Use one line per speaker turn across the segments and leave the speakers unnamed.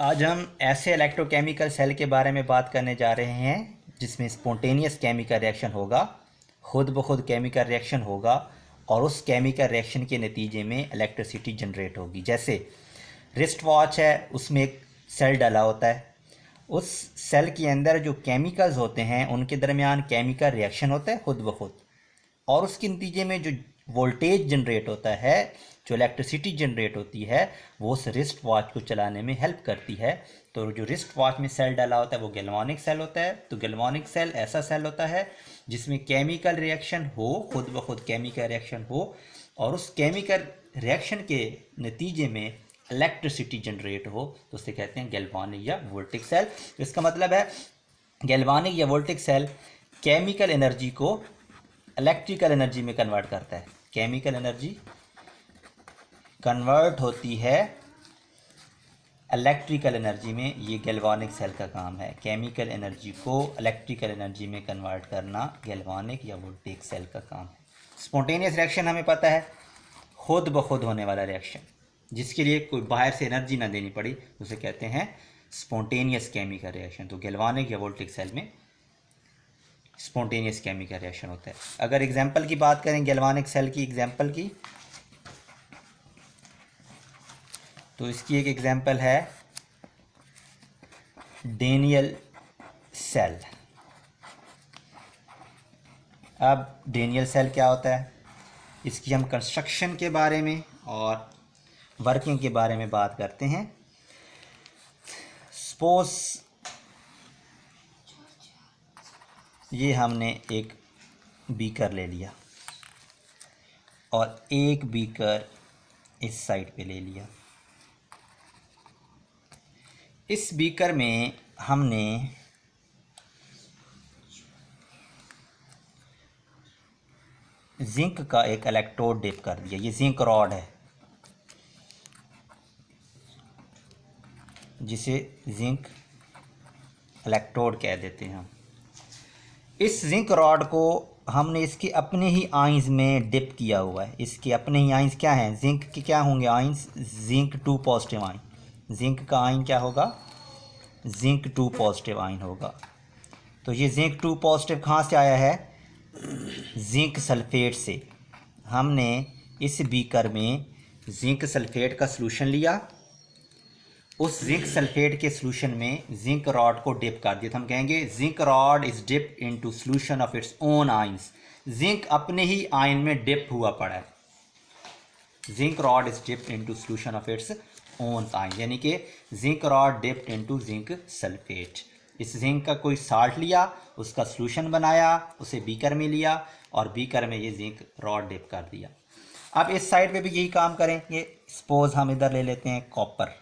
आज हम ऐसे इलेक्ट्रोकेमिकल सेल के बारे में बात करने जा रहे हैं जिसमें स्पॉन्टेनियस केमिकल रिएक्शन होगा, खुद ब खुद केमिकल रिएक्शन होगा और उस केमिकल रिएक्शन के नतीजे में इलेक्ट्रिसिटी जनरेट होगी। जैसे रिस्ट वॉच है, उसमें एक सेल डला होता है, उस सेल के अंदर जो केमिकल्स होते हैं उनके दरमियान केमिकल रिएक्शन होता है खुद ब खुद, और उसके नतीजे में जो वोल्टेज जनरेट होता है, जो इलेक्ट्रिसिटी जनरेट होती है, वो उस रिस्ट वॉच को चलाने में हेल्प करती है। तो जो रिस्ट वॉच में सेल डाला होता है वो गैल्वानिक सेल होता है। तो गैल्वानिक सेल ऐसा सेल होता है जिसमें केमिकल रिएक्शन हो, खुद ब खुद केमिकल रिएक्शन हो, और उस केमिकल रिएक्शन के नतीजे में इलेक्ट्रिसिटी जनरेट हो, तो उसे कहते हैं गैल्वानिक या वोल्टिक सेल। तो इसका मतलब है गैल्वानिक या वोल्टिक सेल केमिकल एनर्जी को इलेक्ट्रिकल एनर्जी में कन्वर्ट करता है। केमिकल एनर्जी कन्वर्ट होती है इलेक्ट्रिकल एनर्जी में, ये गैल्वानिक सेल का काम है। केमिकल एनर्जी को इलेक्ट्रिकल एनर्जी में कन्वर्ट करना गैल्वानिक या वोल्टिक सेल का काम है। स्पॉन्टेनियस रिएक्शन हमें पता है, खुद ब खुद होने वाला रिएक्शन जिसके लिए कोई बाहर से एनर्जी ना देनी पड़ी, उसे कहते हैं स्पॉन्टेनियस केमिकल रिएक्शन। तो गैल्वानिक या वोल्टिक सेल में स्पॉन्टेनियस केमिकल रिएक्शन होता है। अगर एग्जांपल की बात करें गैल्वानिक सेल की एग्जांपल की, तो इसकी एक एग्जांपल है डेनियल सेल। अब डेनियल सेल क्या होता है, इसकी हम कंस्ट्रक्शन के बारे में और वर्किंग के बारे में बात करते हैं। सपोज ये हमने एक बीकर ले लिया और एक बीकर इस साइड पे ले लिया। इस बीकर में हमने जिंक का एक इलेक्ट्रोड डिप कर दिया। ये जिंक रॉड है जिसे जिंक इलेक्ट्रोड कह देते हैं हम। इस जिंक रॉड को हमने इसके अपने ही आयंस में डिप किया हुआ है। इसके अपने ही आयंस क्या हैं, जिंक के क्या होंगे ions, zinc 2 positive ion. Zinc का आयन क्या होगा, जिंक 2 पॉजिटिव आयन होगा। तो ये जिंक 2 पॉजिटिव कहाँ से आया है, जिंक सल्फेट से। हमने इस बीकर में जिंक सल्फेट का सलूशन लिया, उस जिंक सल्फेट के सलूशन में जिंक रॉड को डिप कर दिया। तो हम कहेंगे zinc rod is dip into solution of its own ions. Zinc अपने ही आयन में डिप हुआ पड़ा है। Zinc rod is dipped into solution of its own ion, यानी कि zinc rod dipped into zinc sulphate. इस जिंक का कोई साल्ट लिया, उसका सॉल्यूशन बनाया, उसे बीकर में लिया और बीकर में ये जिंक रॉड डिप कर दिया। अब इस साइड पे भी यही काम करेंगे। सपोज हम इधर ले लेते हैं कॉपर।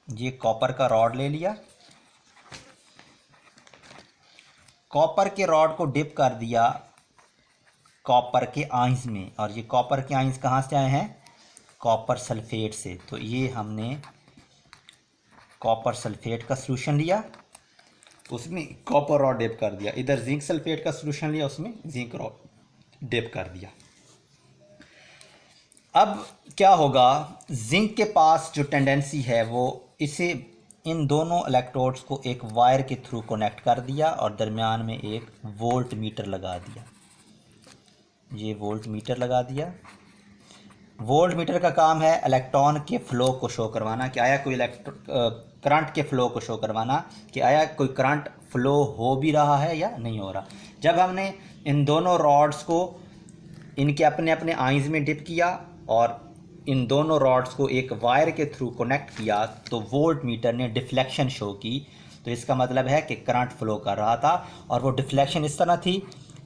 ये कॉपर का रॉड ले लिया, कॉपर के रॉड को डिप कर दिया कॉपर के आयंस में, और ये कॉपर के आयंस कहाँ से आए हैं, कॉपर सल्फेट से। तो ये हमने कॉपर सल्फेट का सॉल्यूशन लिया, उसमें कॉपर रॉड डिप कर दिया। इधर जिंक सल्फेट का सॉल्यूशन लिया, उसमें जिंक रॉड डिप कर दिया। अब क्या होगा, जिंक के पास जो टेंडेंसी है वो इसे इन दोनों इलेक्ट्रोड्स को एक वायर के थ्रू कनेक्ट कर दिया और दरमियान में एक वोल्ट मीटर लगा दिया। ये वोल्ट मीटर लगा दिया। वोल्ट मीटर का काम है इलेक्ट्रॉन के फ़्लो को शो करवाना कि आया कोई करंट के फ़्लो को शो करवाना कि आया कोई करंट फ़्लो हो भी रहा है या नहीं हो रहा। जब हमने इन दोनों रॉड्स को इनके अपने अपने आयंस में डिप किया और इन दोनों रॉड्स को एक वायर के थ्रू कनेक्ट किया, तो वोल्ट मीटर ने डिफ्लेक्शन शो की। तो इसका मतलब है कि करंट फ़्लो कर रहा था, और वो डिफ्लेक्शन इस तरह थी,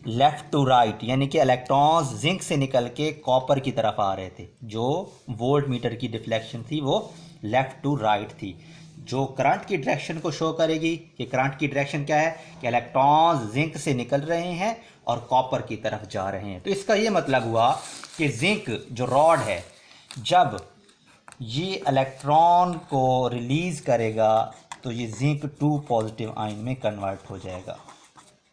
लेफ़्ट टू राइट, यानी कि इलेक्ट्रॉन्स जिंक से निकल के कॉपर की तरफ आ रहे थे। जो वोल्ट मीटर की डिफ्लेक्शन थी वो लेफ़्ट टू राइट थी, जो करंट की डायरेक्शन को शो करेगी कि करंट की डायरेक्शन क्या है, कि इलेक्ट्रॉन्स जिंक से निकल रहे हैं और कॉपर की तरफ जा रहे हैं। तो इसका ये मतलब हुआ कि जिंक जो रॉड है, जब ये इलेक्ट्रॉन को रिलीज़ करेगा तो ये जिंक 2 पॉजिटिव आयन में कन्वर्ट हो जाएगा।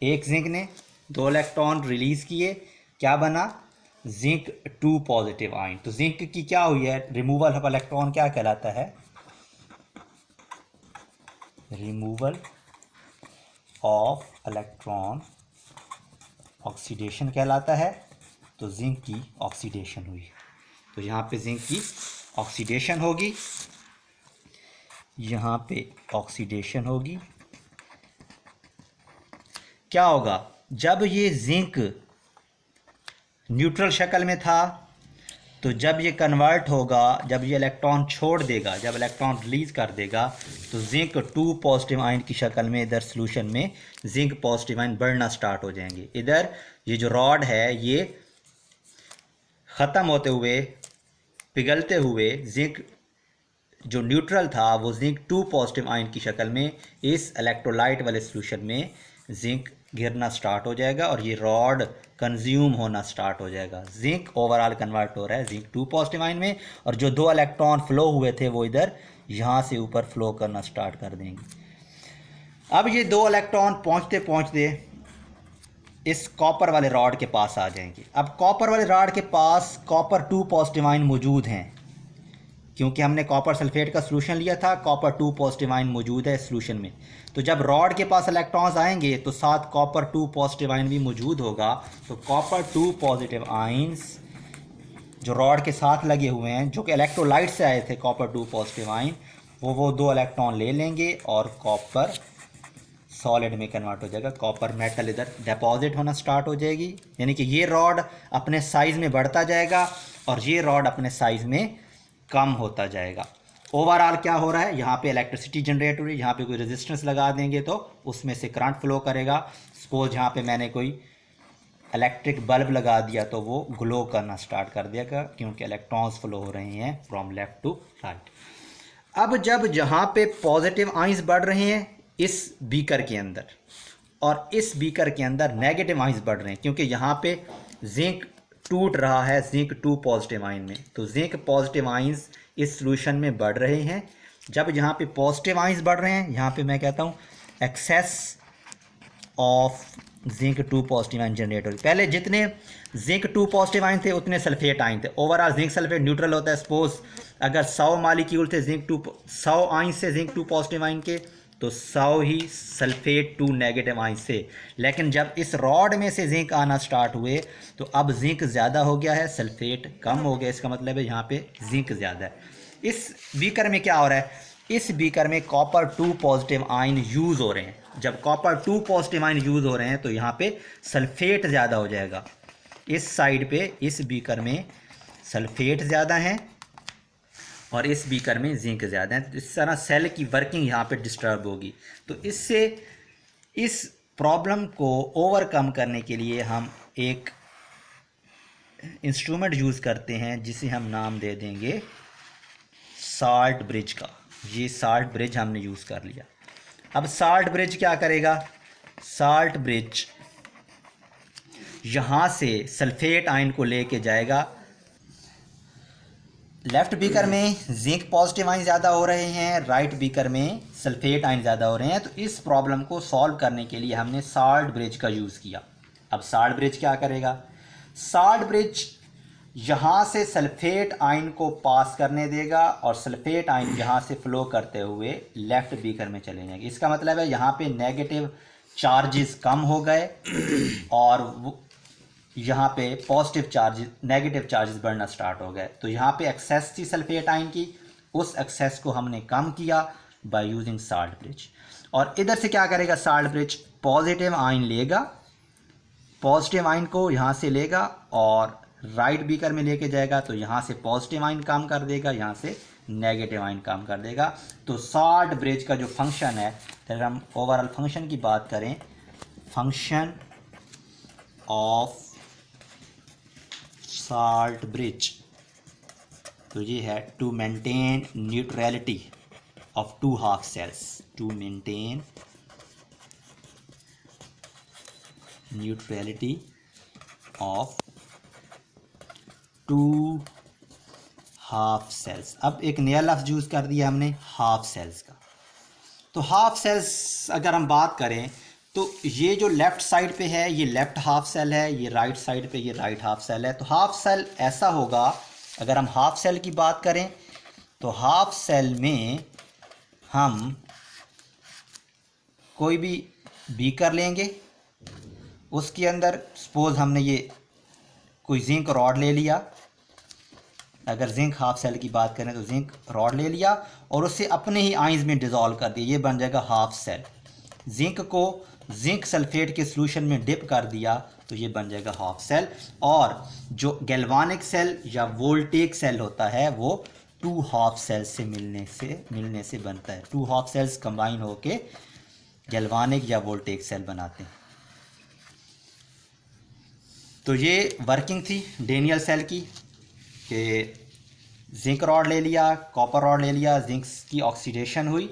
एक जिंक ने 2 इलेक्ट्रॉन रिलीज़ किए, क्या बना, जिंक 2 पॉजिटिव आयन। तो जिंक की क्या हुई है, रिमूवल ऑफ इलेक्ट्रॉन क्या कहलाता है, रिमूवल ऑफ इलेक्ट्रॉन ऑक्सीडेशन कहलाता है। तो जिंक की ऑक्सीडेशन हुई, तो यहाँ पे जिंक की ऑक्सीडेशन होगी, यहाँ पे ऑक्सीडेशन होगी। क्या होगा, जब ये जिंक न्यूट्रल शक्ल में था, तो जब ये कन्वर्ट होगा, जब ये इलेक्ट्रॉन छोड़ देगा, जब इलेक्ट्रॉन रिलीज कर देगा, तो जिंक 2 पॉजिटिव आयन की शक्ल में इधर सॉल्यूशन में जिंक पॉजिटिव आयन बढ़ना स्टार्ट हो जाएंगे। इधर ये जो रॉड है ये ख़त्म होते हुए, पिघलते हुए, जिंक जो न्यूट्रल था वो जिंक 2 पॉजिटिव आयन की शक्ल में इस इलेक्ट्रोलाइट वाले सॉल्यूशन में जिंक गिरना स्टार्ट हो जाएगा और ये रॉड कंज्यूम होना स्टार्ट हो जाएगा। जिंक ओवरऑल कन्वर्ट हो रहा है जिंक 2 पॉजिटिव आयन में, और जो 2 इलेक्ट्रॉन फ्लो हुए थे वो इधर यहाँ से ऊपर फ्लो करना स्टार्ट कर देंगे। अब ये 2 इलेक्ट्रॉन पहुँचते पहुँचते इस कॉपर वाले रॉड के पास आ जाएंगे। अब कॉपर वाले रॉड के पास कॉपर 2 पॉजिटिव आयन मौजूद हैं, क्योंकि हमने कॉपर सल्फेट का सॉल्यूशन लिया था, कॉपर 2 पॉजिटिव आयन मौजूद है सॉल्यूशन में। तो जब रॉड के पास इलेक्ट्रॉन्स आएंगे तो साथ कॉपर 2 पॉजिटिव आयन भी मौजूद होगा। तो कॉपर 2 पॉजिटिव आयन्स जो रॉड के साथ लगे हुए हैं, जो कि इलेक्ट्रोलाइट से आए थे कॉपर 2 पॉजिटिव आयन, वो 2 इलेक्ट्रॉन ले लेंगे और कॉपर सॉलिड में कन्वर्ट हो जाएगा। कॉपर मेटल इधर डिपॉजिट होना स्टार्ट हो जाएगी, यानी कि ये रॉड अपने साइज़ में बढ़ता जाएगा और ये रॉड अपने साइज़ में कम होता जाएगा। ओवरऑल क्या हो रहा है, यहाँ पे इलेक्ट्रिसिटी जनरेट हो रही है, यहाँ पे कोई रेजिस्टेंस लगा देंगे तो उसमें से करंट फ्लो करेगा। सपोज यहाँ पे मैंने कोई इलेक्ट्रिक बल्ब लगा दिया तो वो ग्लो करना स्टार्ट कर देगा, क्योंकि इलेक्ट्रॉन्स फ्लो हो रहे हैं फ्रॉम लेफ्ट टू राइट। अब जब जहाँ पे पॉजिटिव आयंस बढ़ रहे हैं इस बीकर के अंदर, और इस बीकर के अंदर नेगेटिव आयंस बढ़ रहे हैं, क्योंकि यहाँ पे जिंक टूट रहा है जिंक 2 पॉजिटिव आयन में, तो जिंक पॉजिटिव आयंस इस सॉल्यूशन में बढ़ रहे हैं। जब यहाँ पे पॉजिटिव आयंस बढ़ रहे हैं, यहाँ पे मैं कहता हूँ excess of zinc 2 positive ion generate हो रही। पहले जितने जिंक 2 पॉजिटिव आयन थे उतने सल्फेट आयन थे। ओवरऑल जिंक सल्फेट न्यूट्रल होता है। सपोज अगर 100 मालिक्यूल थे जिंक 100 आयन से जिंक 2 पॉजिटिव आयन के, तो 100 ही सल्फेट 2 नेगेटिव आयन से। लेकिन जब इस रॉड में से जिंक आना स्टार्ट हुए तो अब जिंक ज़्यादा हो गया है, सल्फेट कम हो गया। इसका मतलब है यहाँ पे जिंक ज़्यादा है। इस बीकर में क्या हो रहा है, इस बीकर में कॉपर 2 पॉजिटिव आयन यूज़ हो रहे हैं। जब कॉपर 2 पॉजिटिव आयन यूज़ हो रहे हैं तो यहाँ पे सल्फेट ज़्यादा हो जाएगा। इस साइड पे इस बीकर में सल्फेट ज़्यादा है और इस बीकर में जिंक ज़्यादा है। तो इस तरह सेल की वर्किंग यहाँ पे डिस्टर्ब होगी। तो इससे इस प्रॉब्लम को ओवरकम करने के लिए हम एक इंस्ट्रूमेंट यूज़ करते हैं जिसे हम नाम दे देंगे साल्ट ब्रिज का। ये साल्ट ब्रिज हमने यूज़ कर लिया। अब साल्ट ब्रिज क्या करेगा, साल्ट ब्रिज यहाँ से सल्फेट आयन को लेके जाएगा। लेफ़्ट बीकर में जिंक पॉजिटिव आयन ज़्यादा हो रहे हैं, राइट बीकर में सल्फेट आयन ज़्यादा हो रहे हैं। तो इस प्रॉब्लम को सॉल्व करने के लिए हमने साल्ट ब्रिज का यूज़ किया। अब साल्ट ब्रिज क्या करेगा, साल्ट ब्रिज यहाँ से सल्फेट आयन को पास करने देगा और सल्फेट आयन यहाँ से फ्लो करते हुए लेफ़्ट बीकर में चले जाएंगे। इसका मतलब है यहाँ पे नेगेटिव चार्जेस कम हो गए और यहाँ पे पॉजिटिव चार्जेस, नेगेटिव चार्जेस बढ़ना स्टार्ट हो गए। तो यहाँ पे एक्सेस थी सल्फेट आयन की, उस एक्सेस को हमने कम किया बाय यूजिंग साल्ट ब्रिज। और इधर से क्या करेगा साल्ट ब्रिज, पॉजिटिव आयन लेगा, पॉजिटिव आयन को यहाँ से लेगा और राइट बीकर में लेके जाएगा। तो यहाँ से पॉजिटिव आयन काम कर देगा, यहाँ से नेगेटिव आयन काम कर देगा। तो साल्ट ब्रिज का जो फंक्शन है, अगर हम ओवरऑल फंक्शन की बात करें, फंक्शन ऑफ साल्ट ब्रिज, तो ये है to maintain neutrality of 2 half cells, to maintain neutrality of 2 half cells. अब एक नया लफ्ज़ यूज़ कर दिया हमने हाफ सेल्स का। तो हाफ सेल्स अगर हम बात करें तो ये जो लेफ़्ट साइड पे है ये लेफ़्ट हाफ सेल है, ये राइट साइड पे ये राइट हाफ सेल है। तो हाफ सेल ऐसा होगा, अगर हम हाफ सेल की बात करें तो हाफ सेल में हम कोई भी बीकर लेंगे, उसके अंदर सपोज़ हमने ये कोई जिंक रॉड ले लिया, अगर जिंक हाफ सेल की बात करें तो जिंक रॉड ले लिया और उसे अपने ही आइंस में डिज़ोल्व कर दिया, ये बन जाएगा हाफ सेल। जिंक को जिंक सल्फेट के सोल्यूशन में डिप कर दिया तो ये बन जाएगा हाफ सेल। और जो गैल्वानिक सेल या वोल्टेक सेल होता है वो 2 हाफ सेल से मिलने से बनता है। 2 हाफ सेल्स कंबाइन होके गैल्वानिक या वोल्टेक सेल बनाते हैं। तो ये वर्किंग थी डेनियल सेल की कि जिंक रॉड ले लिया, कॉपर रॉड ले लिया, जिंक की ऑक्सीडेशन हुई,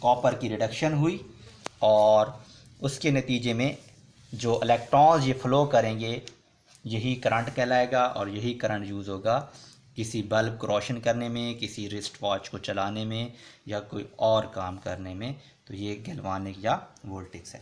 कॉपर की रिडक्शन हुई और उसके नतीजे में जो इलेक्ट्रॉन्स ये फ़्लो करेंगे यही करंट कहलाएगा और यही करंट यूज़ होगा किसी बल्ब को रोशन करने में, किसी रिस्ट वॉच को चलाने में या कोई और काम करने में। तो ये गैल्वानिक या वोल्टेक सेल।